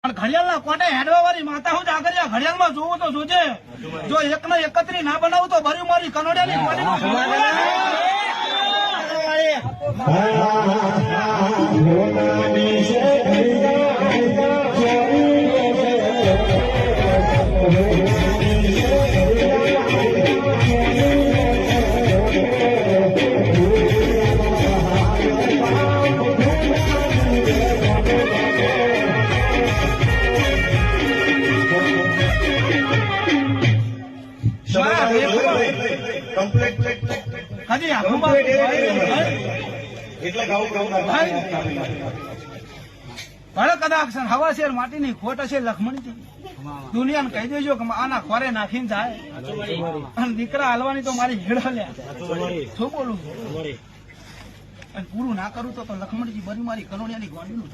ઘડિયાળના કોટે હેડવા વાળી માતા હું જાગરિયા ઘડિયાળમાં જોવું તો જોજે. જો એક ને 31 ના બનાવું તો ભર્યું મારી કનોડિયાની કદાચ હવા શેર માટીની ખોટ હશે લખમણી દુનિયાને કહી દેજો કે આના ખોરે નાખીને જાય અને દીકરા હાલવાની તો મારી હેડ હલ્યા શું બોલું પૂરું ના કરું તો લખમણજી બરી મારી કનોડિયાની ગોંડીનું